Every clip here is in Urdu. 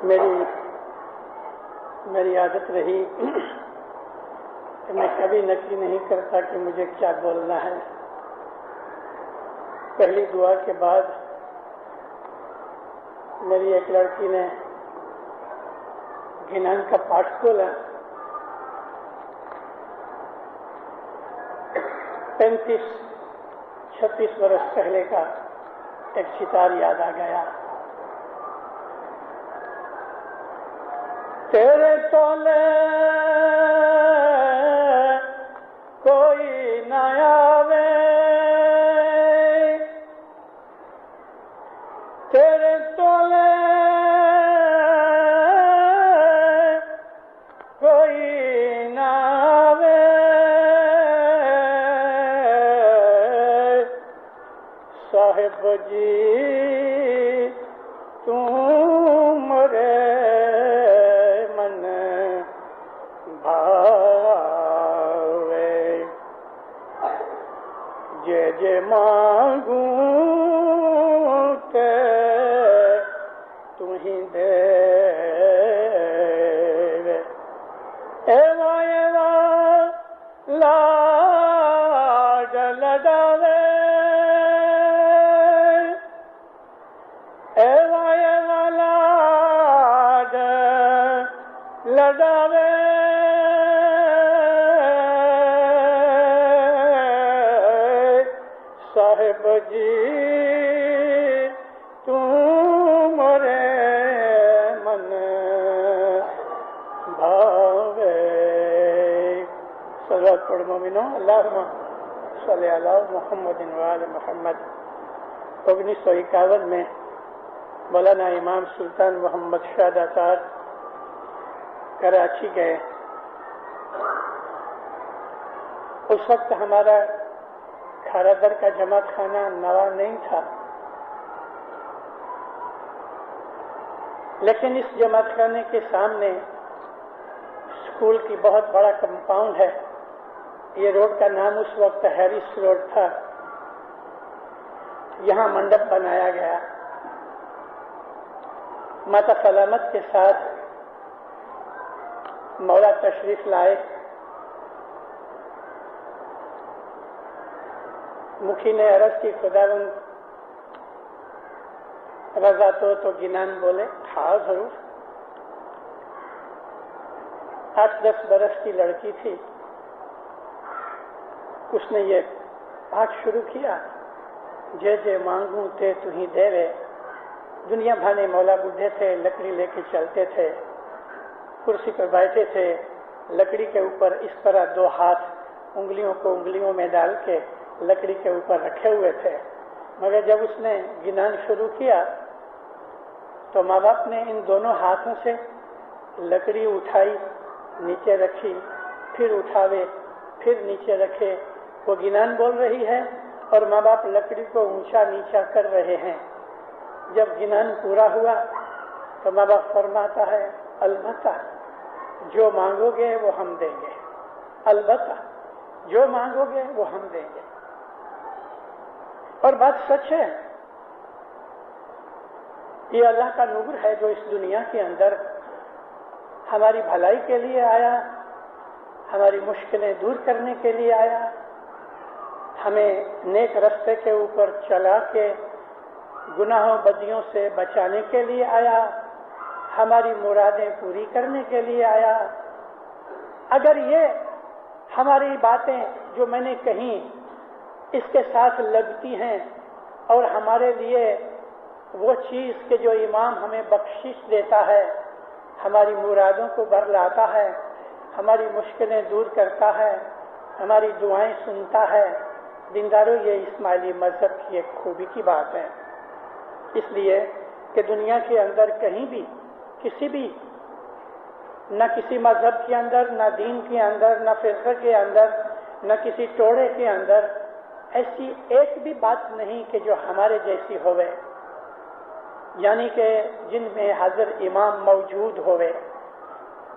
میری عادت رہی کہ میں کبھی نقل نہیں کرتا کہ مجھے کیا بولنا ہے. پہلی دعا کے بعد میری ایک لڑکی نے گنان کا پاٹھ کھولا. 35-36 برس پہلے کا ایک ستار یاد آ گیا. تیرے تولے کوئی نہ آوے، تیرے تولے کوئی نہ آوے، صاحب جی تم رے من بھاوے، جے مانگوں تے تم ہی دے، ایوا ایوا لاڈ لڈاوے، ایوا ایوا لاڈ لڈاوے، صاحب جی تم رے من بھاوے. صلوات پڑھ مومنو. اللہم صلی علی محمد وآل محمد. 1951 میں مولانا امام سلطان محمد شاہ داتار کراچی گئے. اس وقت ہمارا کھارا در کا جماعت خانہ نوا نہیں تھا، لیکن اس جماعت خانے کے سامنے اسکول کی بہت بڑا کمپاؤنڈ ہے. یہ روڈ کا نام اس وقت ہیرس روڈ تھا. یہاں منڈپ بنایا گیا. ماتا سلامت کے ساتھ مولا تشریف لائے. مکھی نے عرض کی خداوند رضا تو گنان بولے. ہاں ضرور. 8-10 برس کی لڑکی تھی. اس نے یہ پاٹھ شروع کیا. جے مانگوں تے تو ہی دے وے. دنیا بھانے مولا بڈھے تھے، لکڑی لے کے چلتے تھے، کرسی پر بیٹھے تھے، لکڑی کے اوپر اس طرح 2 ہاتھ انگلیوں کو انگلیوں میں ڈال کے لکڑی کے اوپر رکھے ہوئے تھے. مگر جب اس نے گنان شروع کیا تو ماں باپ نے ان دونوں ہاتھوں سے لکڑی اٹھائی، نیچے رکھی، پھر اٹھاوے، پھر نیچے رکھے. وہ گنان بول رہی ہے اور ماں باپ لکڑی کو اونچا نیچا کر رہے ہیں. جب گنان پورا ہوا تو ماں باپ فرماتا ہے البتہ جو مانگو گے وہ ہم دیں گے، البتہ جو مانگو گے وہ ہم دیں گے. اور بات سچ ہے. یہ اللہ کا نور ہے جو اس دنیا کے اندر ہماری بھلائی کے لیے آیا، ہماری مشکلیں دور کرنے کے لیے آیا، ہمیں نیک رستے کے اوپر چلا کے گناہوں بدیوں سے بچانے کے لیے آیا، ہماری مرادیں پوری کرنے کے لیے آیا. اگر یہ ہماری باتیں جو میں نے کہیں اس کے ساتھ لگتی ہیں اور ہمارے لیے وہ چیز کہ جو امام ہمیں بخشش دیتا ہے، ہماری مرادوں کو بھر لاتا ہے، ہماری مشکلیں دور کرتا ہے، ہماری دعائیں سنتا ہے. دینداروں، یہ اسماعیلی مذہب کی ایک خوبی کی بات ہے. اس لیے کہ دنیا کے اندر کہیں بھی کسی بھی نہ کسی مذہب کے اندر، نہ دین کے اندر، نہ فرقے کے اندر، نہ کسی ٹوڑے کے اندر ایسی ایک بھی بات نہیں کہ جو ہمارے جیسی ہوئے، یعنی کہ جن میں حاضر امام موجود ہوئے.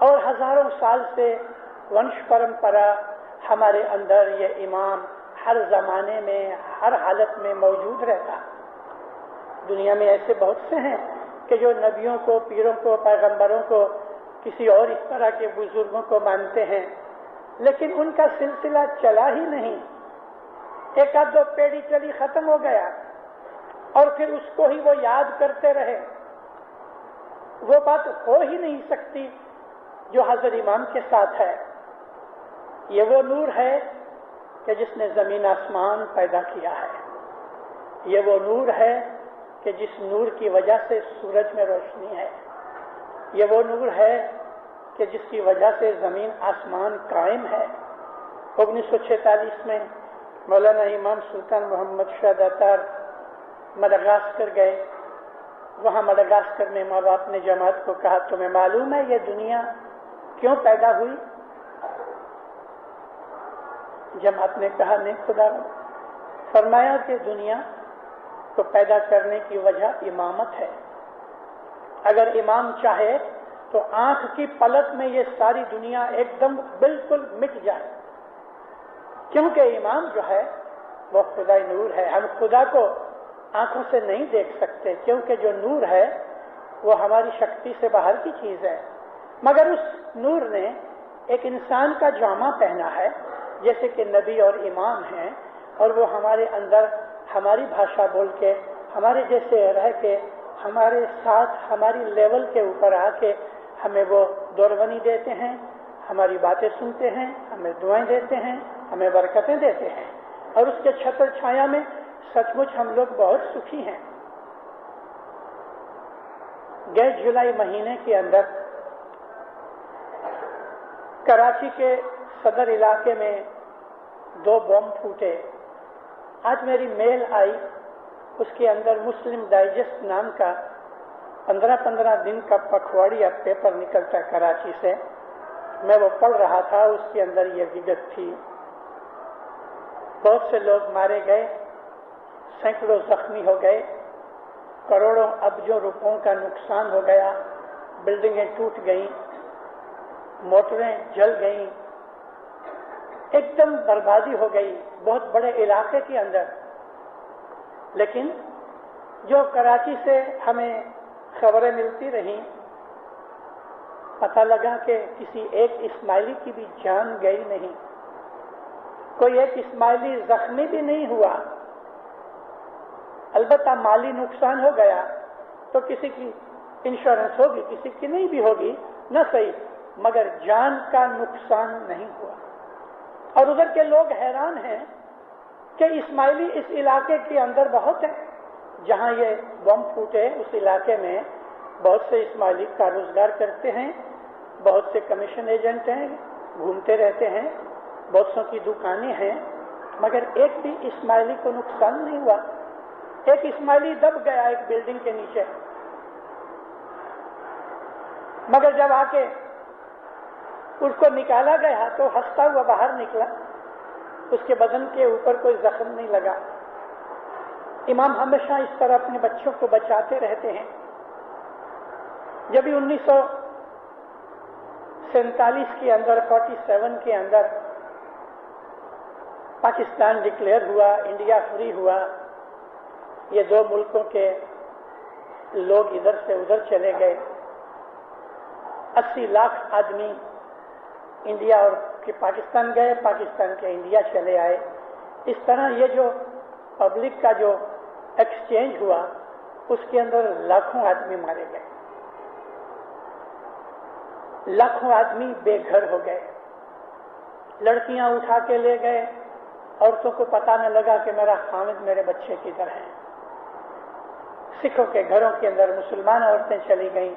اور ہزاروں سال سے ونش پرمپرا ہمارے اندر یہ امام ہر زمانے میں ہر حالت میں موجود رہتا. دنیا میں ایسے بہت سے ہیں کہ جو نبیوں کو, پیروں کو, پیغمبروں کو, کسی اور اس طرح کے بزرگوں کو مانتے ہیں, لیکن ان کا سلسلہ چلا ہی نہیں. ایک آدھ دو پیڑھی چلی, ختم ہو گیا, اور پھر اس کو ہی وہ یاد کرتے رہے. وہ بات ہو ہی نہیں سکتی جو حضرت امام کے ساتھ ہے. یہ وہ نور ہے کہ جس نے زمین آسمان پیدا کیا ہے. یہ وہ نور ہے کہ جس نور کی وجہ سے سورج میں روشنی ہے. یہ وہ نور ہے کہ جس کی وجہ سے زمین آسمان قائم ہے. 1946 میں مولانا امام سلطان محمد شاہ داتار مڈغاسکر گئے. وہاں مڈغاسکر میں ماں باپ نے جماعت کو کہا, تمہیں معلوم ہے یہ دنیا کیوں پیدا ہوئی؟ جماعت نے کہا نہیں خدا. فرمایا کہ دنیا کو پیدا کرنے کی وجہ امامت ہے. اگر امام چاہے تو آنکھ کی پلک میں یہ ساری دنیا ایک دم بالکل مٹ جائے, کیونکہ امام جو ہے وہ خدا نور ہے. ہم خدا کو آنکھوں سے نہیں دیکھ سکتے, کیونکہ جو نور ہے وہ ہماری شکتی سے باہر کی چیز ہے. مگر اس نور نے ایک انسان کا جامہ پہنا ہے, جیسے کہ نبی اور امام ہیں, اور وہ ہمارے اندر ہماری بھاشا بول کے, ہمارے جیسے رہ کے, ہمارے ساتھ ہماری لیول کے اوپر آ کے ہمیں وہ دورونی دیتے ہیں, ہماری باتیں سنتے ہیں, ہمیں دعائیں دیتے ہیں, ہمیں برکتیں دیتے ہیں, اور اس کے چھتر چھایا میں سچ مچ ہم لوگ بہت سکھی ہیں. گئے جولائی مہینے کے اندر کراچی کے صدر علاقے میں 2 بم پھوٹے. آج میری میل آئی, اس کے اندر مسلم ڈائجسٹ نام کا 15 دن کا پکھواڑیا پیپر نکلتا ہے کراچی سے. میں وہ پڑھ رہا تھا, اس کے اندر یہ وگت تھی. بہت سے لوگ مارے گئے, سینکڑوں زخمی ہو گئے, کروڑوں ابجوں روپوں کا نقصان ہو گیا, بلڈنگیں ٹوٹ گئیں, موٹریں جل گئیں, ایک دم بربادی ہو گئی بہت بڑے علاقے کے اندر. لیکن جو کراچی سے ہمیں خبریں ملتی رہیں, پتہ لگا کہ کسی ایک اسماعیلی کی بھی جان گئی نہیں, کوئی ایک اسماعیلی زخمی بھی نہیں ہوا. البتہ مالی نقصان ہو گیا تو کسی کی انشورنس ہوگی, کسی کی نہیں بھی ہوگی, نہ صحیح, مگر جان کا نقصان نہیں ہوا. اور ادھر کے لوگ حیران ہیں کہ اسماعیلی اس علاقے کے اندر بہت ہیں. جہاں یہ بم پھوٹے اس علاقے میں بہت سے اسماعیلی کا روزگار کرتے ہیں, بہت سے کمیشن ایجنٹ ہیں, گھومتے رہتے ہیں, بہت سو کی دکانیں ہیں, مگر ایک بھی اسماعیلی کو نقصان نہیں ہوا. ایک اسماعیلی دب گیا ایک بلڈنگ کے نیچے, مگر جب آ کے اس کو نکالا گیا تو ہنستا ہوا باہر نکلا, اس کے بدن کے اوپر کوئی زخم نہیں لگا. امام ہمیشہ اس طرح اپنے بچوں کو بچاتے رہتے ہیں. جب 1947 کے اندر 47 کے اندر پاکستان ڈکلیئر ہوا, انڈیا فری ہوا, یہ 2 ملکوں کے لوگ ادھر سے ادھر چلے گئے. 80 لاکھ آدمی انڈیا اور پاکستان گئے, پاکستان کے انڈیا چلے آئے. اس طرح یہ جو پبلک کا جو ایکسچینج ہوا, اس کے اندر لاکھوں آدمی مارے گئے, لاکھوں آدمی بے گھر ہو گئے. لڑکیاں اٹھا کے لے گئے, عورتوں کو پتہ نہ لگا کہ میرا خامد میرے بچے کدھر ہیں. سکھوں کے گھروں کے اندر مسلمان عورتیں چلی گئیں,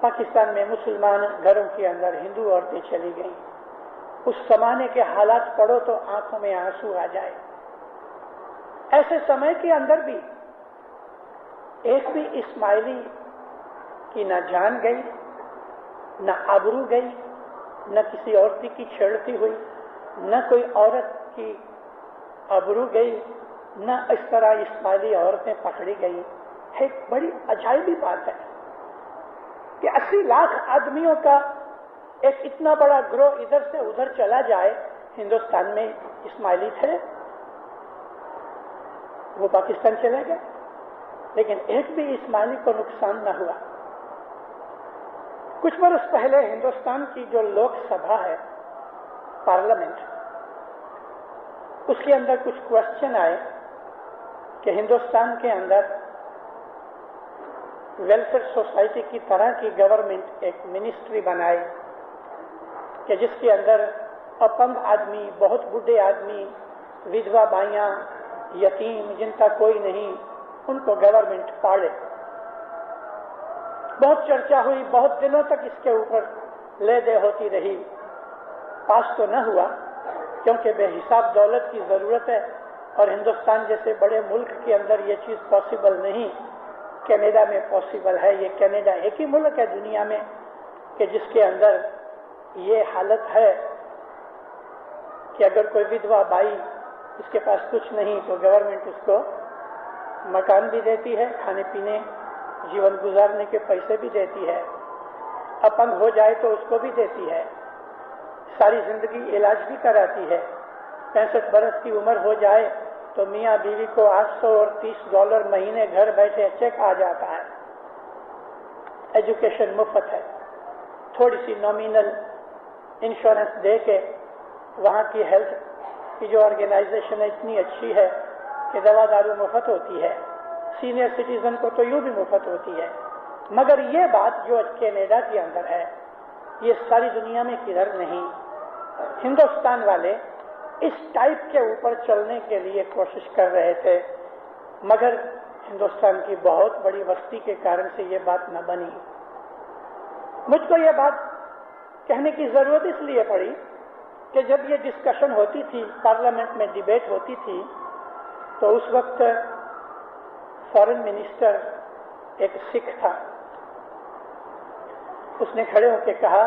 پاکستان میں مسلمان گھروں کے اندر ہندو عورتیں چلی گئیں. اس زمانے کے حالات پڑھو تو آنکھوں میں آنسو آ جائے. ایسے سمے کے اندر بھی ایک بھی اسماعیلی کی نہ جان گئی, نہ آبرو گئی, نہ کسی عورت کی چھیڑتی ہوئی, نہ کوئی عورت کی آبرو گئی, نہ اس طرح اسماعیلی عورتیں پکڑی گئی. ایک بڑی عجائبی بات ہے کہ 80 لاکھ آدمیوں کا ایک اتنا بڑا گروہ ادھر سے ادھر چلا جائے. ہندوستان میں اسماعیلی تھے, وہ پاکستان چلے گئے. لیکن ایک بھی اسماعیلی کو نقصان نہ ہوا۔ کچھ برس پہلے ہندوستان کی جو لوک سبھا ہے، پارلیمنٹ، اس کے اندر کچھ کوشچن آئے کہ ہندوستان کے اندر ویلفیئر سوسائٹی کی طرح کی گورنمنٹ ایک منسٹری بنائے کہ جس کے اندر اپنگ آدمی، بہت بوڑھے آدمی، ودھوا بائیاں، یتیم، جن کا کوئی نہیں، ان کو گورنمنٹ پالے۔ بہت چرچا ہوئی، بہت دنوں تک اس کے اوپر لے دے ہوتی رہی، پاس تو نہ ہوا کیونکہ بے حساب دولت کی ضرورت ہے اور ہندوستان جیسے بڑے ملک کے اندر یہ چیز پاسبل نہیں۔ کینیڈا میں پاسبل ہے، یہ کینیڈا ایک ہی ملک ہے دنیا میں کہ جس کے اندر یہ حالت ہے کہ اگر کوئی ودھوا بائی اس کے پاس کچھ نہیں تو گورنمنٹ اس کو مکان بھی دیتی ہے، کھانے پینے، جیون گزارنے کے پیسے بھی دیتی ہے، اپنگ ہو جائے تو اس کو بھی دیتی ہے، ساری زندگی علاج بھی کراتی ہے۔ 65 برس کی عمر ہو جائے تو میاں بیوی کو $800 اور $30 مہینے گھر بیٹھے چیک آ جاتا ہے۔ ایجوکیشن مفت ہے، تھوڑی سی نامینل انشورنس دے کے وہاں کی ہیلتھ کی جو آرگنائزیشن ہے اتنی اچھی ہے کہ دوا دارو مفت ہوتی ہے، سینئر سٹیزن کو تو یوں بھی مفت ہوتی ہے۔ مگر یہ بات جو کینیڈا کے اندر ہے یہ ساری دنیا میں کدھر نہیں۔ ہندوستان والے اس ٹائپ کے اوپر چلنے کے لیے کوشش کر رہے تھے، مگر ہندوستان کی بہت بڑی وسطی کے کارن سے یہ بات نہ بنی۔ مجھ کو یہ بات کہنے کی ضرورت اس لیے پڑی کہ جب یہ ڈسکشن ہوتی تھی، پارلیمنٹ میں ڈیبیٹ ہوتی تھی، تو اس وقت فارن منسٹر ایک سکھ تھا، اس نے کھڑے ہو کے کہا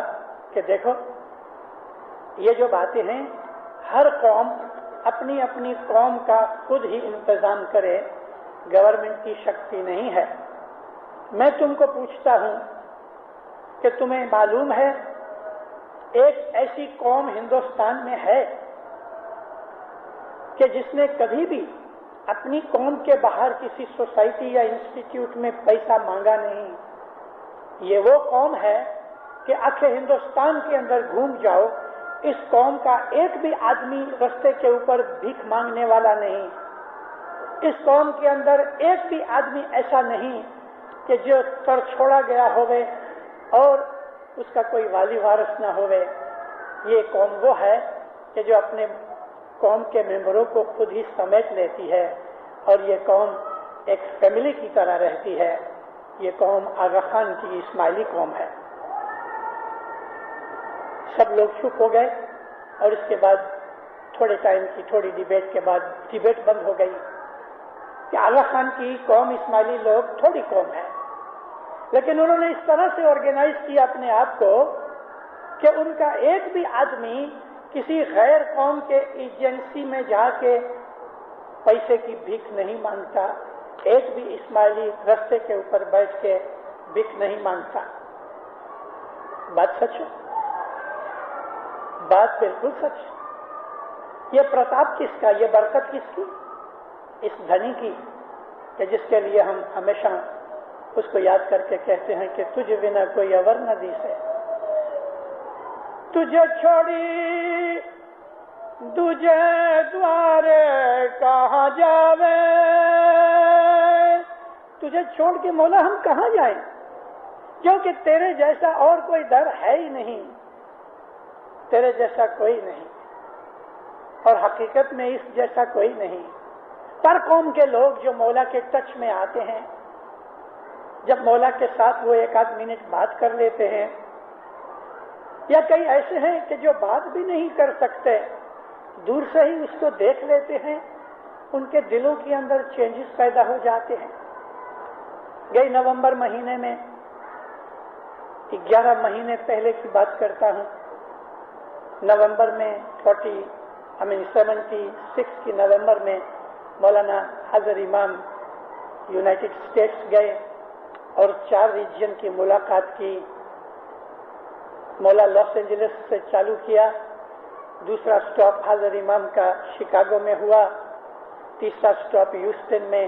کہ دیکھو یہ جو باتیں ہیں، ہر قوم اپنی اپنی قوم کا خود ہی انتظام کرے، گورنمنٹ کی شکتی نہیں ہے۔ میں تم کو پوچھتا ہوں کہ تمہیں معلوم ہے ایک ایسی قوم ہندوستان میں ہے کہ جس نے کبھی بھی اپنی قوم کے باہر کسی سوسائٹی یا انسٹیٹیوٹ میں پیسہ مانگا نہیں؟ یہ وہ قوم ہے کہ آخر ہندوستان کے اندر گھوم جاؤ، اس قوم کا ایک بھی آدمی رستے کے اوپر بھیک مانگنے والا نہیں۔ اس قوم کے اندر ایک بھی آدمی ایسا نہیں کہ جو تر چھوڑا گیا ہوئے اور اس کا کوئی والی وارث نہ ہوئے۔ یہ قوم وہ ہے کہ جو اپنے قوم کے ممبروں کو خود ہی سمیٹ لیتی ہے، اور یہ قوم ایک فیملی کی طرح رہتی ہے۔ یہ قوم آغا خان کی اسماعیلی قوم ہے۔ سب لوگ چپ ہو گئے اور اس کے بعد تھوڑے ٹائم کی تھوڑی ڈیبیٹ کے بعد ڈیبیٹ بند ہو گئی کہ آغا خان کی قوم اسماعیلی لوگ تھوڑی قوم ہے، لیکن انہوں نے اس طرح سے آرگنائز کیا اپنے آپ کو کہ ان کا ایک بھی آدمی کسی غیر قوم کے ایجنسی میں جا کے پیسے کی بھیک نہیں مانگتا، ایک بھی اسماعیلی رستے کے اوپر بیٹھ کے بھیک نہیں مانگتا۔ بات سچ ہے، بات بالکل سچ۔ یہ پرتاپ کس کا، یہ برکت کس کی؟ اس دھنی کی کہ جس کے لیے ہم ہمیشہ اس کو یاد کر کے کہتے ہیں کہ تجھ بنا کوئی اور نہ دیسے، تجھے چھوڑی دوجے دوارے کہاں جاوے، تجھے چھوڑ کے مولا ہم کہاں جائیں، کیونکہ تیرے جیسا اور کوئی در ہے ہی نہیں، تیرے جیسا کوئی نہیں، اور حقیقت میں اس جیسا کوئی نہیں۔ پر قوم کے لوگ جو مولا کے ٹچ میں آتے ہیں، جب مولا کے ساتھ وہ ایک آدھ منٹ بات کر لیتے ہیں، یا کئی ایسے ہیں کہ جو بات بھی نہیں کر سکتے، دور سے ہی اس کو دیکھ لیتے ہیں، ان کے دلوں کے اندر چینجز پیدا ہو جاتے ہیں۔ گئی نومبر مہینے میں 11 مہینے پہلے کی بات کرتا ہوں، نومبر میں 76 کی نومبر میں مولانا حضر امام یونائٹڈ اسٹیٹس گئے اور 4 ریجن کی ملاقات کی۔ مولا لاس اینجلس سے چالو کیا، دوسرا سٹاپ حضر امام کا شکاگو میں ہوا، تیسرا سٹاپ ہیوسٹن میں،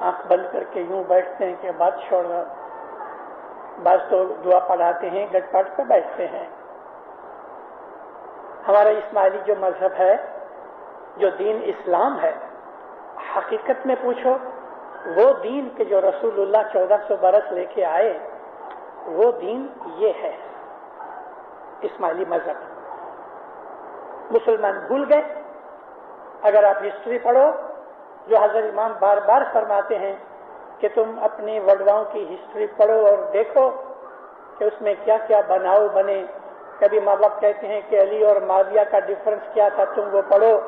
آنکھ بند کر کے یوں بیٹھتے ہیں کہ بات چھوڑ رہا. بعض تو دعا پڑھاتے ہیں گٹ پٹ پہ بیٹھتے ہیں. ہمارا اسماعیلی جو مذہب ہے، جو دین اسلام ہے، حقیقت میں پوچھو وہ دین کہ جو رسول اللہ 1400 برس لے کے آئے، وہ دین یہ ہے اسماعیلی مذہب. مسلمان بھول گئے. اگر آپ ہسٹری پڑھو، جو حضرت امام بار بار فرماتے ہیں کہ تم اپنے وڈواؤں کی ہسٹری پڑھو اور دیکھو کہ اس میں کیا کیا بناؤ بنے. کبھی ماں باپ کہتے ہیں کہ علی اور معاویہ کا ڈفرنس کیا تھا، تم وہ پڑھو.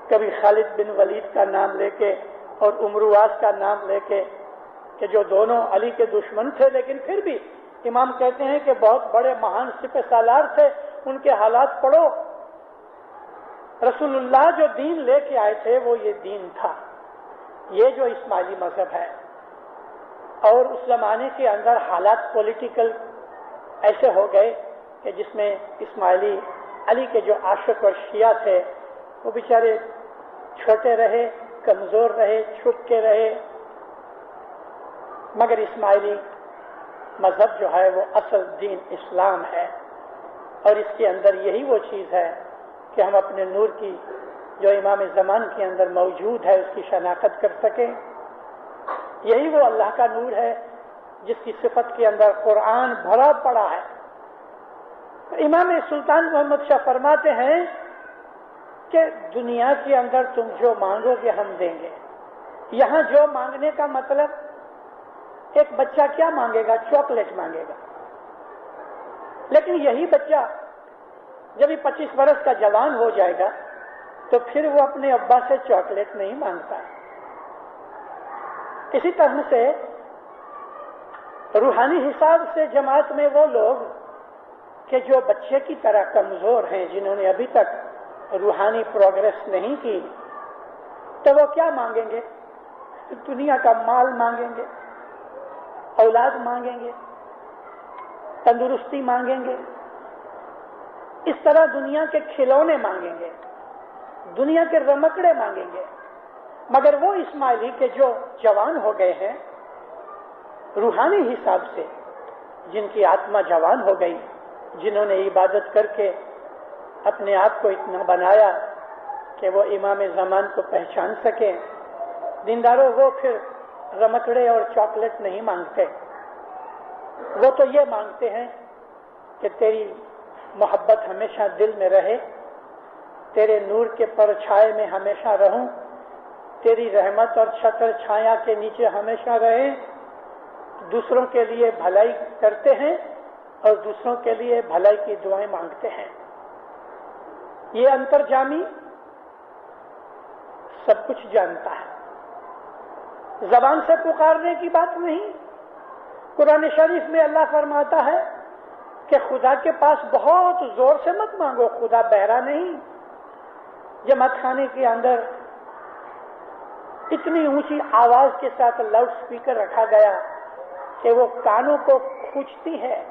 کبھی خالد بن ولید کا نام لے کے اور امرواز کا نام لے کے کہ جو دونوں علی کے دشمن تھے، لیکن پھر بھی امام کہتے ہیں کہ بہت بڑے مہان سپہ سالار تھے، ان کے حالات پڑھو. رسول اللہ جو دین لے کے آئے تھے وہ یہ دین تھا. یہ جو اسماعیلی مذہب ہے، اور اس زمانے کے اندر حالات پولیٹیکل ایسے ہو گئے کہ جس میں اسماعیلی علی کے جو عاشق اور شیعہ تھے وہ بیچارے چھوٹے رہے، کمزور رہے، چھپ کے رہے. مگر اسماعیلی مذہب جو ہے وہ اصل دین اسلام ہے، اور اس کے اندر یہی وہ چیز ہے کہ ہم اپنے نور کی جو امام زمان کے اندر موجود ہے اس کی شناخت کر سکیں. یہی وہ اللہ کا نور ہے جس کی صفت کے اندر قرآن بھرا پڑا ہے. امام سلطان محمد شاہ فرماتے ہیں کہ دنیا کے اندر تم جو مانگو گے ہم دیں گے. یہاں جو مانگنے کا مطلب ایک بچہ کیا مانگے گا؟ چاکلیٹ مانگے گا. لیکن یہی بچہ جب یہ 25 برس کا جوان ہو جائے گا تو پھر وہ اپنے ابا سے چاکلیٹ نہیں مانگتا. اسی طرح سے روحانی حساب سے جماعت میں وہ لوگ کہ جو بچے کی طرح کمزور ہیں، جنہوں نے ابھی تک روحانی پروگرس نہیں کی، تو وہ کیا مانگیں گے؟ دنیا کا مال مانگیں گے، اولاد مانگیں گے، تندرستی مانگیں گے. اس طرح دنیا کے کھلونے مانگیں گے، دنیا کے رمکڑے مانگیں گے. مگر وہ اسماعیلی کے جو جوان ہو گئے ہیں روحانی حساب سے، جن کی آتما جوان ہو گئی، جنہوں نے عبادت کر کے اپنے آپ کو اتنا بنایا کہ وہ امام زمان کو پہچان سکیں، دینداروں وہ پھر رمکڑے اور چاکلیٹ نہیں مانگتے. وہ تو یہ مانگتے ہیں کہ تیری محبت ہمیشہ دل میں رہے، تیرے نور کے پرچھائے میں ہمیشہ رہوں، تیری رحمت اور چھتر چھایا کے نیچے ہمیشہ رہے. دوسروں کے لیے بھلائی کرتے ہیں اور دوسروں کے لیے بھلائی کی دعائیں مانگتے ہیں. یہ انترجامی سب کچھ جانتا ہے، زبان سے پکارنے کی بات نہیں. قرآن شریف میں اللہ فرماتا ہے کہ خدا کے پاس بہت زور سے مت مانگو، خدا بہرا نہیں. جماعت خانے کے اندر اتنی اونچی آواز کے ساتھ لاؤڈ سپیکر رکھا گیا کہ وہ کانوں کو کھینچتی ہے.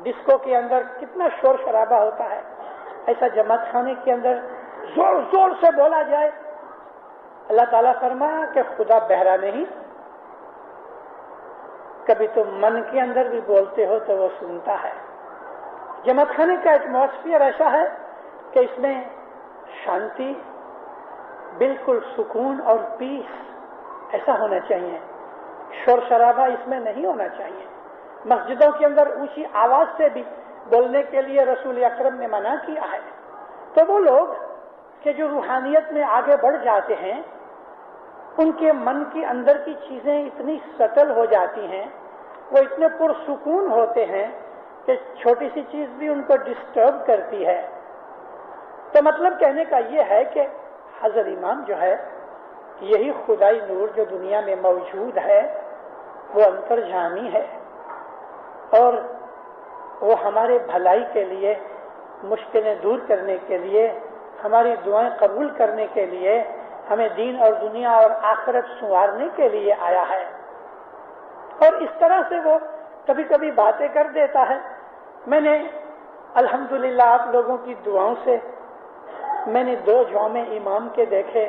ڈسکو کے اندر کتنا شور شرابہ ہوتا ہے، ایسا جماعت خانے کے اندر زور زور سے بولا جائے. اللہ تعالیٰ فرمایا کہ خدا بہرا نہیں. کبھی تم من کے اندر بھی بولتے ہو تو وہ سنتا ہے. جماعت خانے کا ایٹماسفیئر ایسا ہے کہ اس میں شانتی، بالکل سکون اور پیس ایسا ہونا چاہیے. شور شرابہ اس میں نہیں ہونا چاہیے. مسجدوں کے اندر اونچی آواز سے بھی بولنے کے لیے رسول اکرم نے منع کیا ہے. تو وہ لوگ کہ جو روحانیت میں آگے بڑھ جاتے ہیں، ان کے من کے اندر کی چیزیں اتنی سٹل ہو جاتی ہیں، وہ اتنے پرسکون ہوتے ہیں کہ چھوٹی سی چیز بھی ان کو ڈسٹرب کرتی ہے. تو مطلب کہنے کا یہ ہے کہ حضرت امام جو ہے، یہی خدائی نور جو دنیا میں موجود ہے وہ انترجامی ہے، اور وہ ہمارے بھلائی کے لیے، مشکلیں دور کرنے کے لیے، ہماری دعائیں قبول کرنے کے لیے، ہمیں دین اور دنیا اور آخرت سنوارنے کے لیے آیا ہے. اور اس طرح سے وہ کبھی کبھی باتیں کر دیتا ہے. میں نے الحمدللہ آپ لوگوں کی دعاؤں سے میں نے 2 جومے امام کے دیکھے.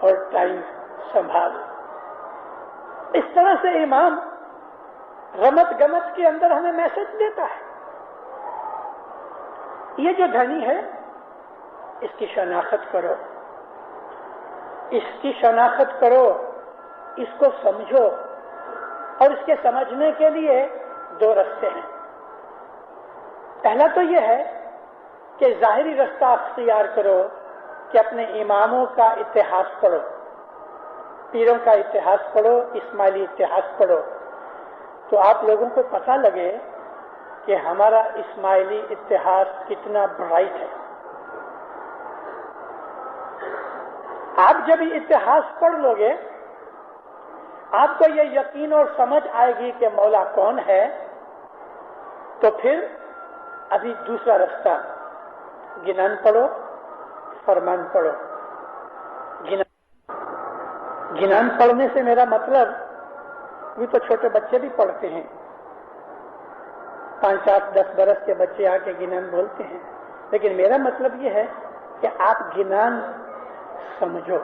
اور ٹائم سنبھال. اس طرح سے امام رمت گمت کے اندر ہمیں میسج دیتا ہے. یہ جو دھنی ہے اس کی شناخت کرو، اس کی شناخت کرو، اس کو سمجھو. اور اس کے سمجھنے کے لیے دو رستے ہیں. پہلا تو یہ ہے کہ ظاہری رستہ اختیار کرو کہ اپنے اماموں کا اتہاس پڑھو، پیروں کا اتہاس پڑھو، اسماعیلی اتہاس پڑھو، تو آپ لوگوں کو پتہ لگے کہ ہمارا اسماعیلی اتہاس کتنا برائٹ ہے. آپ جب اتہاس پڑھ لو گے آپ کو یہ یقین اور سمجھ آئے گی کہ مولا کون ہے. تو پھر ابھی دوسرا رستہ، گنان پڑھو، فرمان پڑھو. گنان پڑھنے سے میرا مطلب یہ تو چھوٹے بچے بھی پڑھتے ہیں، 5 8 10 برس کے بچے آ کے گنان بولتے ہیں، لیکن میرا مطلب یہ ہے کہ آپ گنان سمجھو.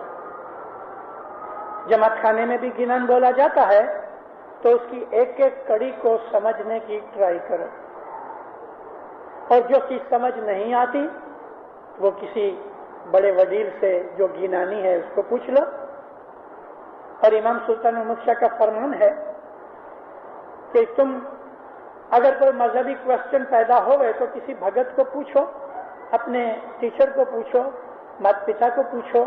جماعت خانے میں بھی گنان بولا جاتا ہے تو اس کی ایک ایک کڑی کو سمجھنے کی ٹرائی کرو. اور جو چیز سمجھ نہیں آتی وہ کسی بڑے وزیر سے جو گینانی ہے اس کو پوچھ لو. اور امام سلطان احمد شاہ کا فرمان ہے کہ تم اگر کوئی مذہبی کوشچن پیدا ہوئے تو کسی بھگت کو پوچھو، اپنے ٹیچر کو پوچھو، مات پتا کو پوچھو.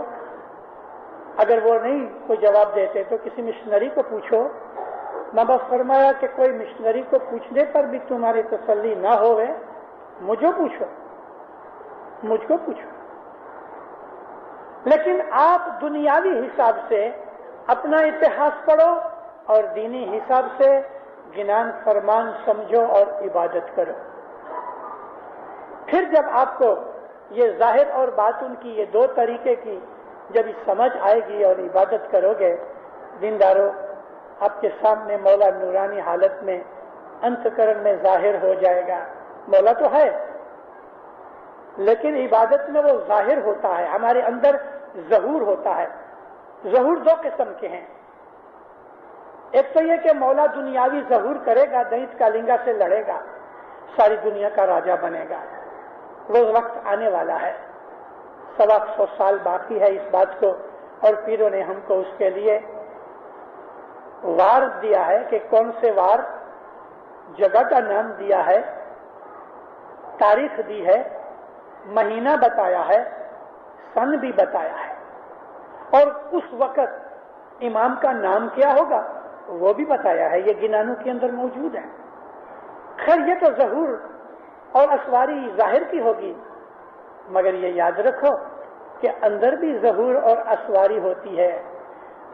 اگر وہ نہیں کوئی جواب دیتے تو کسی مشنری کو پوچھو. نبا فرمایا کہ کوئی مشنری کو پوچھنے پر بھی تمہاری تسلی نہ ہوئے مجھ کو پوچھو. لیکن آپ دنیاوی حساب سے اپنا اتہاس پڑھو اور دینی حساب سے گنان فرمان سمجھو اور عبادت کرو. پھر جب آپ کو یہ ظاہر اور باطن کی یہ دو طریقے کی جب سمجھ آئے گی اور عبادت کرو گے، دینداروں آپ کے سامنے مولا نورانی حالت میں انتکرن میں ظاہر ہو جائے گا. مولا تو ہے لیکن عبادت میں وہ ظاہر ہوتا ہے، ہمارے اندر ظہور ہوتا ہے. ظہور دو قسم کے ہیں. ایک تو یہ کہ مولا دنیاوی ظہور کرے گا، دینت کالنگا سے لڑے گا، ساری دنیا کا راجا بنے گا. وہ وقت آنے والا ہے، 100 سال باقی ہے اس بات کو. اور پیروں نے ہم کو اس کے لیے وار دیا ہے کہ کون سے وار، جگہ کا نام دیا ہے، تاریخ دی ہے، مہینہ بتایا ہے، سن بھی بتایا ہے، اور اس وقت امام کا نام کیا ہوگا وہ بھی بتایا ہے. یہ گنانوں کے اندر موجود ہے. خیر یہ تو ظہور اور اسواری ظاہر کی ہوگی، مگر یہ یاد رکھو کہ اندر بھی ظہور اور اسواری ہوتی ہے.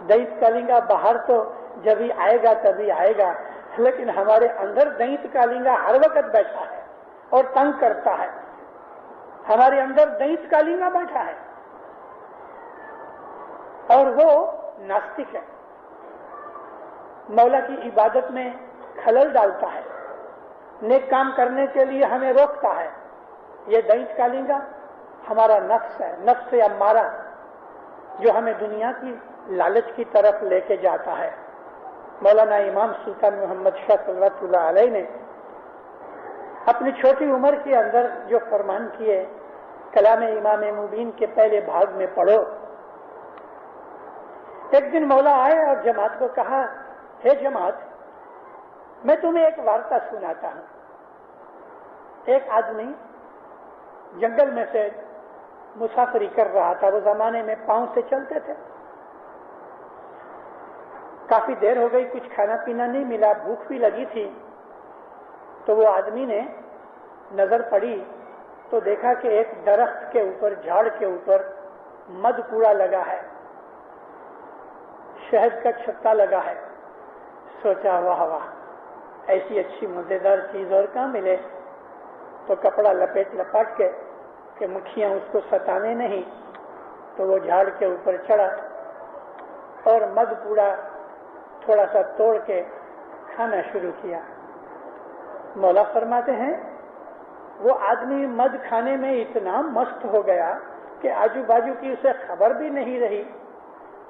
دینت کالنگا باہر تو جبھی آئے گا تبھی آئے گا، لیکن ہمارے اندر دینت کالنگا ہر وقت بیٹھا ہے اور تنگ کرتا ہے. ہمارے اندر دینت کالنگا بیٹھا ہے اور وہ ناستک ہے، مولا کی عبادت میں خلل ڈالتا ہے، نیک کام کرنے کے لیے ہمیں روکتا ہے. یہ دینت کالنگا ہمارا نفس ہے، نفس امارہ، جو ہمیں دنیا کی لالچ کی طرف لے کے جاتا ہے. مولانا امام سلطان محمد شاہ صلی اللہ علیہ نے اپنی چھوٹی عمر کے اندر جو فرمان کیے، کلام امام مبین کے پہلے بھاگ میں پڑھو. ایک دن مولا آئے اور جماعت کو کہا، ہے جماعت میں تمہیں ایک وارتا سناتا ہوں. ایک آدمی جنگل میں سے مسافری کر رہا تھا. وہ زمانے میں پاؤں سے چلتے تھے. کافی دیر ہو گئی، کچھ کھانا پینا نہیں ملا، بھوک بھی لگی تھی. تو وہ آدمی نے نظر پڑی تو دیکھا کہ ایک درخت کے اوپر، جھاڑ کے اوپر مد کوڑا لگا ہے، شہد کا چھتا لگا ہے. سوچا واہ واہ، ایسی اچھی مزیدار چیز اور کہاں ملے. تو کپڑا لپاٹ کے کہ مکھیاں اس کو ستانے نہیں، تو وہ جھاڑ کے اوپر چڑھا اور مد کوڑا تھوڑا سا توڑ کے کھانا شروع کیا. مولا فرماتے ہیں وہ آدمی مد کھانے میں اتنا مست ہو گیا کہ آجو باجو کی اسے خبر بھی نہیں رہی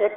1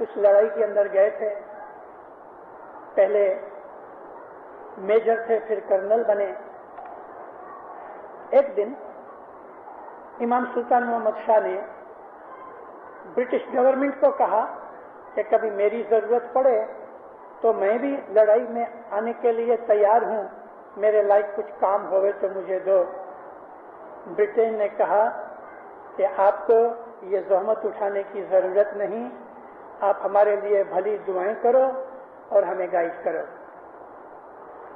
اس لڑائی کے اندر گئے تھے. پہلے میجر تھے، پھر کرنل بنے. ایک دن امام سلطان محمد شاہ نے برٹش گورنمنٹ کو کہا کہ کبھی میری ضرورت پڑے تو میں بھی لڑائی میں آنے کے لیے تیار ہوں، میرے لائق کچھ کام ہوئے تو مجھے دو. برٹین نے کہا کہ آپ کو یہ زحمت اٹھانے کی ضرورت نہیں، آپ ہمارے لیے بھلی دعائیں کرو اور ہمیں گائیڈ کرو.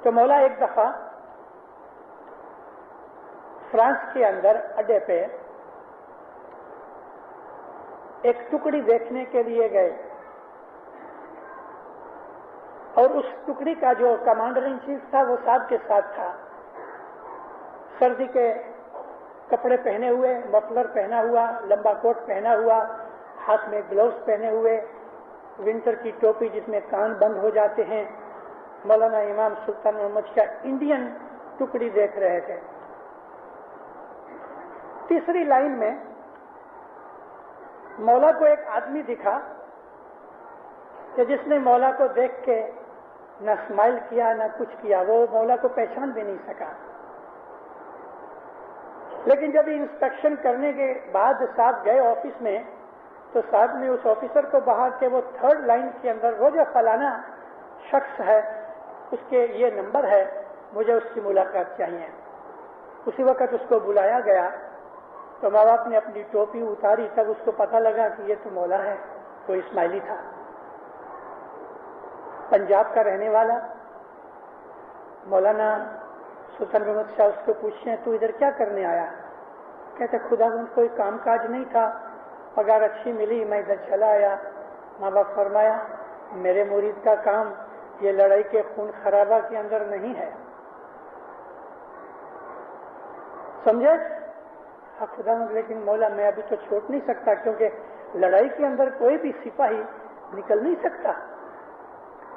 تو مولا ایک دفعہ فرانس کے اندر اڈے پہ ایک ٹکڑی دیکھنے کے لیے گئے، اور اس ٹکڑی کا جو کمانڈر ان چیف تھا وہ صاحب کے ساتھ تھا. سردی کے کپڑے پہنے ہوئے، مفلر پہنا ہوا، لمبا کوٹ پہنا ہوا، ہاتھ میں گلوز پہنے ہوئے، ونٹر کی ٹوپی جس میں کان بند ہو جاتے ہیں. مولانا امام سلطان محمد شاہ انڈین ٹکڑی دیکھ رہے تھے. تیسری لائن میں مولا کو ایک آدمی دکھا کہ جس نے مولا کو دیکھ کے نہ اسمائل کیا نہ کچھ کیا، وہ مولا کو پہچان بھی نہیں سکا. لیکن جب انسپیکشن کرنے کے بعد صاحب گئے آفس میں تو صاحب نے اس آفیسر کو بہا کہ وہ تھرڈ لائن کے اندر وہ جو فلانا شخص ہے اس کے یہ نمبر ہے، مجھے اس کی ملاقات چاہیے. اسی وقت اس کو بلایا گیا تو ماں باپ نے اپنی ٹوپی اتاری، تب اس کو پتہ لگا کہ یہ تو مولا ہے. وہ اسماعیلی تھا، پنجاب کا رہنے والا. مولانا سلطان محمد شاہ اس کو پوچھتے ہیں تو ادھر کیا کرنے آیا؟ کہتے خدا بند کوئی کام کاج نہیں تھا، پگار اچھی ملی، میں ادھر چلا آیا. ماں باپ فرمایا میرے مرید کا کام یہ لڑائی کے خون خرابہ کے اندر نہیں ہے. سمجھے؟ خدا مند لیکن مولا میں ابھی تو چھوڑ نہیں سکتا کیونکہ لڑائی کے اندر کوئی بھی سپاہی نکل نہیں سکتا.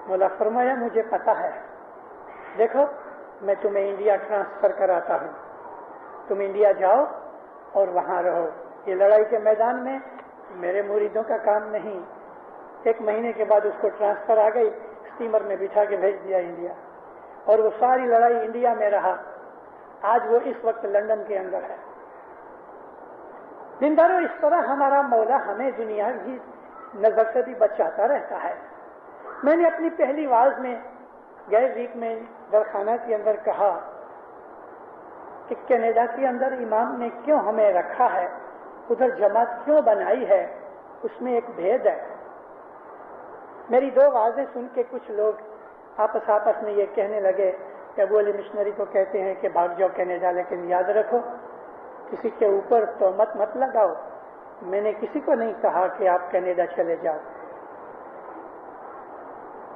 مولا فرمایا مجھے پتا ہے، دیکھو میں تمہیں انڈیا ٹرانسفر کراتا ہوں، تم انڈیا جاؤ اور وہاں رہو. یہ لڑائی کے میدان میں میرے مریدوں کا کام نہیں. 1 مہینے کے بعد اس کو ٹرانسفر آ گئی، اسٹیمر میں بٹھا کے بھیج دیا انڈیا، اور وہ ساری لڑائی انڈیا میں رہا. آج وہ اس وقت لندن کے اندر ہے. دینداروں، اس طرح ہمارا مولا ہمیں دنیا کی نظر سے بھی بچاتا رہتا ہے. میں نے اپنی پہلی واز میں گئے ویک میں درخانہ کے اندر کہا کہ کینیڈا کے اندر امام نے کیوں ہمیں رکھا ہے، ادھر جماعت کیوں بنائی ہے، اس میں ایک بھید ہے. میری 2 واضح سن کے کچھ لوگ آپس میں یہ کہنے لگے کہ ابو علی مشنری کو کہتے ہیں کہ بھاگ جاؤ کینیڈا، لیکن یاد رکھو کسی کے اوپر تہمت مت لگاؤ. میں نے کسی کو نہیں کہا کہ آپ کینیڈا چلے جاؤ،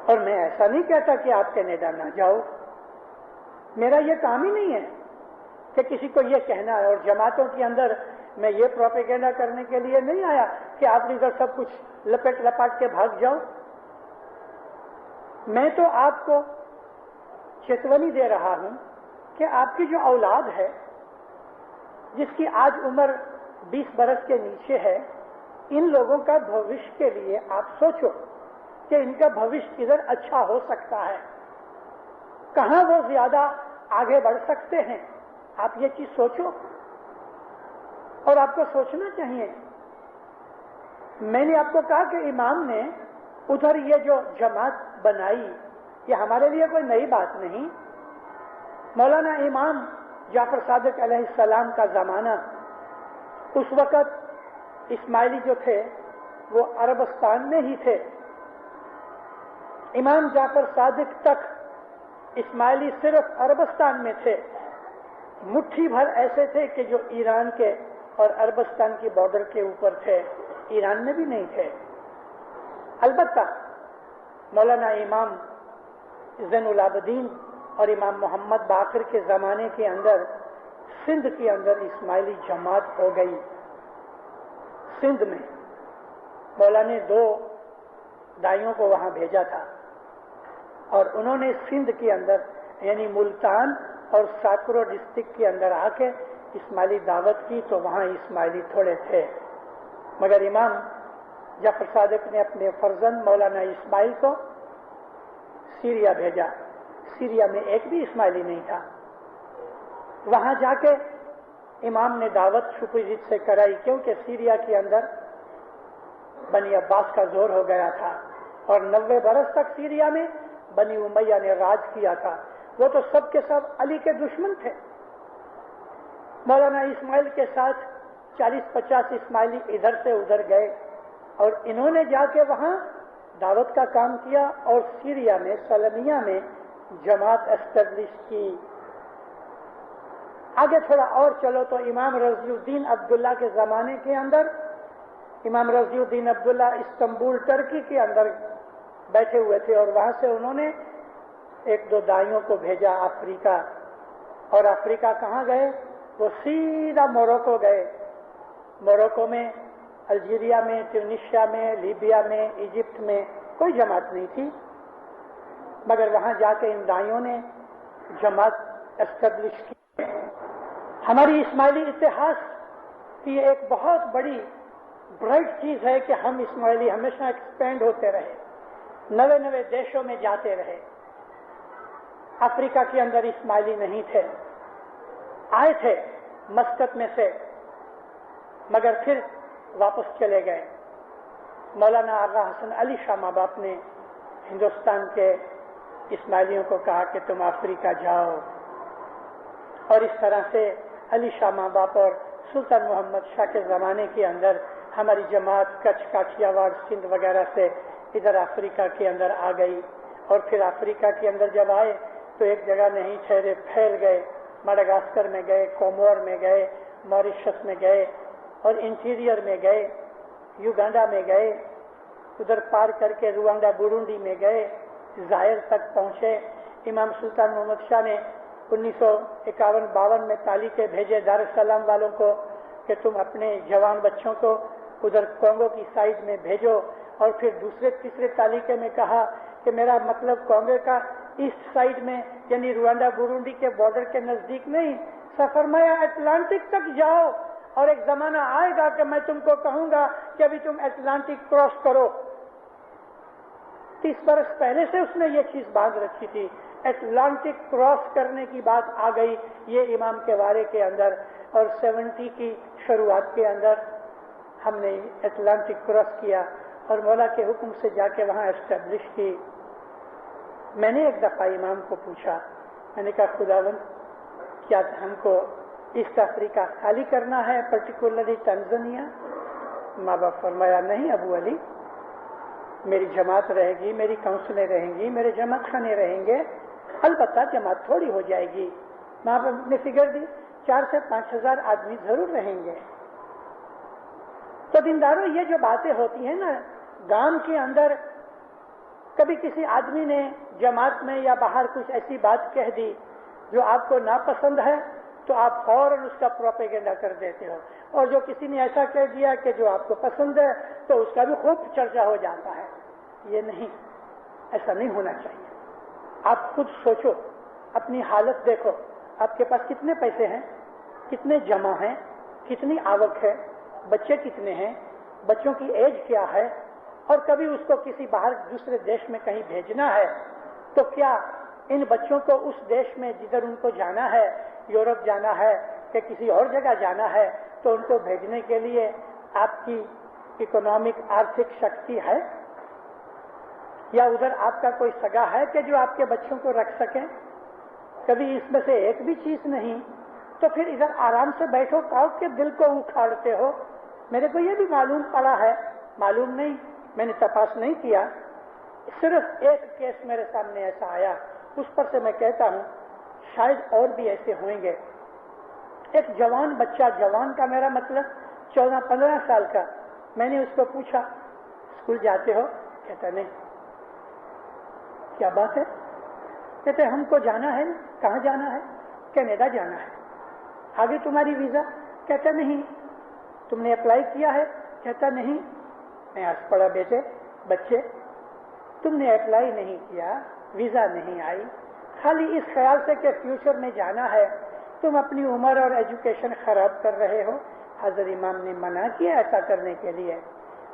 اور میں ایسا نہیں کہتا کہ آپ کینیڈا نہ جاؤ. میرا یہ کام ہی نہیں ہے کہ کسی کو یہ کہنا ہے. اور جماعتوں کے اندر میں یہ پروپیگنڈا کرنے کے لیے نہیں آیا کہ آپ ادھر سب کچھ لپیٹ لپاٹ کے بھاگ جاؤ. میں تو آپ کو چیتونی دے رہا ہوں کہ آپ کی جو اولاد ہے جس کی آج عمر 20 برس کے نیچے ہے، ان لوگوں کا بھوش کے لیے آپ سوچو کہ ان کا بھوش کدھر اچھا ہو سکتا ہے، کہاں وہ زیادہ آگے بڑھ سکتے ہیں. آپ یہ چیز سوچو، اور آپ کو سوچنا چاہیے. میں نے آپ کو کہا کہ امام نے ادھر یہ جو جماعت بنائی یہ ہمارے لیے کوئی نئی بات نہیں. مولانا امام جعفر صادق علیہ السلام کا زمانہ، اس وقت اسماعیلی جو تھے وہ عربستان میں ہی تھے. امام جعفر صادق تک اسماعیلی صرف عربستان میں تھے. مٹھی بھر ایسے تھے کہ جو ایران کے اور عربستان کی بارڈر کے اوپر تھے، ایران میں بھی نہیں تھے. البتہ مولانا امام زین العابدین اور امام محمد باقر کے زمانے کے اندر سندھ کے اندر اسماعیلی جماعت ہو گئی. سندھ میں مولا نے 2 دائیوں کو وہاں بھیجا تھا، اور انہوں نے سندھ کے اندر یعنی ملتان اور ساکرو ڈسٹرکٹ کے اندر آ کے اسماعیلی دعوت کی. تو وہاں اسماعیلی تھوڑے تھے، مگر امام جعفر صادق نے اپنے فرزند مولانا اسماعیل کو سیریا بھیجا. سیریا میں ایک بھی اسماعیلی نہیں تھا. وہاں جا کے امام نے دعوت شپرجیت سے کرائی، کیونکہ سیریا کے اندر بنی عباس کا زور ہو گیا تھا اور 90 برس تک سیریا میں بنی امیہ نے راج کیا تھا. وہ تو سب کے سب علی کے دشمن تھے. مولانا اسماعیل کے ساتھ 40-50 اسماعیلی ادھر سے ادھر گئے اور انہوں نے جا کے وہاں دعوت کا کام کیا اور سیریا میں سلمیہ میں جماعت اسٹیبلش کی. آگے تھوڑا اور چلو تو امام رضی الدین عبداللہ کے زمانے کے اندر امام رضی الدین عبداللہ استنبول ترکی کے اندر بیٹھے ہوئے تھے اور وہاں سے انہوں نے 1-2 دائیوں کو بھیجا افریقہ. اور افریقہ کہاں گئے؟ وہ سیدھا موروکو گئے. موروکو میں، الجیریا میں، ٹیونیشیا میں، لیبیا میں، ایجپٹ میں کوئی جماعت نہیں تھی، مگر وہاں جا کے ان دائیوں نے جماعت اسٹیبلش کی. ہماری اسماعیلی اتحاد کی ایک بہت بڑی برائٹ چیز ہے کہ ہم اسماعیلی ہمیشہ ایکسپینڈ ہوتے رہے، نئے دیشوں میں جاتے رہے. افریقہ کے اندر اسماعیلی نہیں تھے، آئے تھے مسقط میں سے مگر پھر واپس چلے گئے. مولانا آغا حسن علی شاہ ماں باپ نے ہندوستان کے اسماعیلیوں کو کہا کہ تم افریقہ جاؤ، اور اس طرح سے علی شاہ ماں باپ اور سلطان محمد شاہ کے زمانے کے اندر ہماری جماعت کچھ، کاٹھیا واڑ، سندھ وغیرہ سے ادھر افریقہ کے اندر آ گئی. اور پھر افریقہ کے اندر جب آئے تو ایک جگہ نہیں ٹھہرے، پھیل گئے. مڈغاسکر میں گئے، کومور میں گئے، موریشس میں گئے اور انٹیریئر میں گئے، یوگانڈا میں گئے، ادھر پار کر کے روانڈا برونڈی میں گئے، ظاہر تک پہنچے. امام سلطان محمد شاہ نے 1951-52 میں تالیقے بھیجے دارالسلام والوں کو کہ تم اپنے جوان بچوں کو ادھر کونگو کی سائڈ میں بھیجو. اور پھر دوسرے تیسرے تالیقے میں کہا کہ میرا مطلب کونگو کا ایسٹ سائڈ میں یعنی روانڈا برونڈی کے بارڈر کے نزدیک نہیں، فرمایا اٹلانٹک تک جاؤ اور ایک زمانہ آئے گا کہ میں تم کو کہوں گا کہ ابھی تم اٹلانٹک کراس کرو. 30 برس پہلے سے اس نے یہ چیز باندھ رکھی تھی. اٹلانٹک کراس کرنے کی بات آ گئی یہ امام کے بارے کے اندر، اور 70 کی شروعات کے اندر ہم نے اٹلانٹک کراس کیا اور مولا کے حکم سے جا کے وہاں اسٹیبلش کی. میں نے ایک دفعہ امام کو پوچھا، میں نے کہا خداوند کیا ہم کو ایسٹ افریقہ خالی کرنا ہے، پرٹیکولرلی تنزانیہ؟ ماں باپ فرمایا نہیں ابو علی، میری جماعت رہے گی، میری کونسلیں رہیں گی، میرے جماعت خانے رہیں گے، البتہ جماعت تھوڑی ہو جائے گی. ماں باپ نے فگر دی 4 سے 5 ہزار آدمی ضرور رہیں گے. تو دینداروں یہ جو باتیں ہوتی ہیں نا گام کے اندر، کبھی کسی آدمی نے جماعت میں یا باہر کچھ ایسی بات کہہ دی جو آپ کو ناپسند ہے تو آپ فوراً اس کا پروپیگنڈا کر دیتے ہو، اور جو کسی نے ایسا کہہ دیا کہ جو آپ کو پسند ہے تو اس کا بھی خوب چرچا ہو جاتا ہے. یہ نہیں، ایسا نہیں ہونا چاہیے. آپ خود سوچو، اپنی حالت دیکھو، آپ کے پاس کتنے پیسے ہیں، کتنے جمع ہیں، کتنی آوک ہے، بچے کتنے ہیں، بچوں کی ایج کیا ہے، اور کبھی اس کو کسی باہر دوسرے دیش میں کہیں بھیجنا ہے تو کیا ان بچوں کو اس دیش میں جدھر ان کو جانا ہے، یورپ جانا ہے کہ کسی اور جگہ جانا ہے، تو ان کو بھیجنے کے لیے آپ کی اکنامک آرتھک شکتی ہے؟ یا ادھر آپ کا کوئی سگا ہے کہ جو آپ کے بچوں کو رکھ سکیں؟ کبھی اس میں سے ایک بھی چیز نہیں. تو پھر ادھر آرام سے بیٹھو، کاؤ کے دل کو اکھاڑتے ہو. میرے کو یہ بھی معلوم پڑا ہے، معلوم نہیں، میں نے تپاس نہیں کیا، صرف ایک کیس میرے سامنے ایسا آیا، اس پر سے میں کہتا ہوں شاید اور بھی ایسے ہوئیں گے. ایک جوان بچہ، جوان کا میرا مطلب 14-15 سال کا، میں نے اس کو پوچھا اسکول جاتے ہو؟ کہتا نہیں. کیا بات ہے؟ کہتے ہم کو جانا ہے. کہاں جانا ہے؟ کینیڈا جانا ہے. آگے تمہاری ویزا؟ کہتا نہیں. تم نے اپلائی کیا ہے؟ کہتا نہیں. میں آج پڑھا بیٹے بچے، تم نے اپلائی نہیں کیا، ویزا نہیں آئی، خالی اس خیال سے کہ فیوچر میں جانا ہے تم اپنی عمر اور ایجوکیشن خراب کر رہے ہو. حضرت امام نے منع کیا ایسا کرنے کے لیے.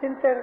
70